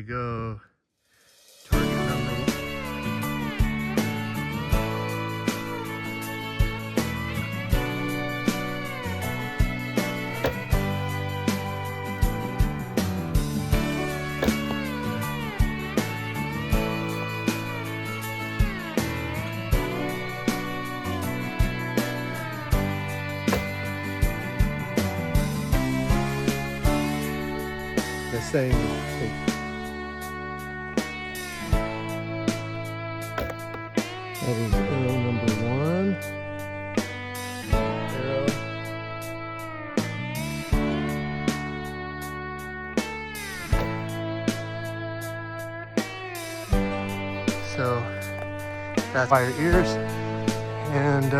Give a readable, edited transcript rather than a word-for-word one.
go. Target number 1. The same. That is arrow number 1. Arrow. So that's by your ears, and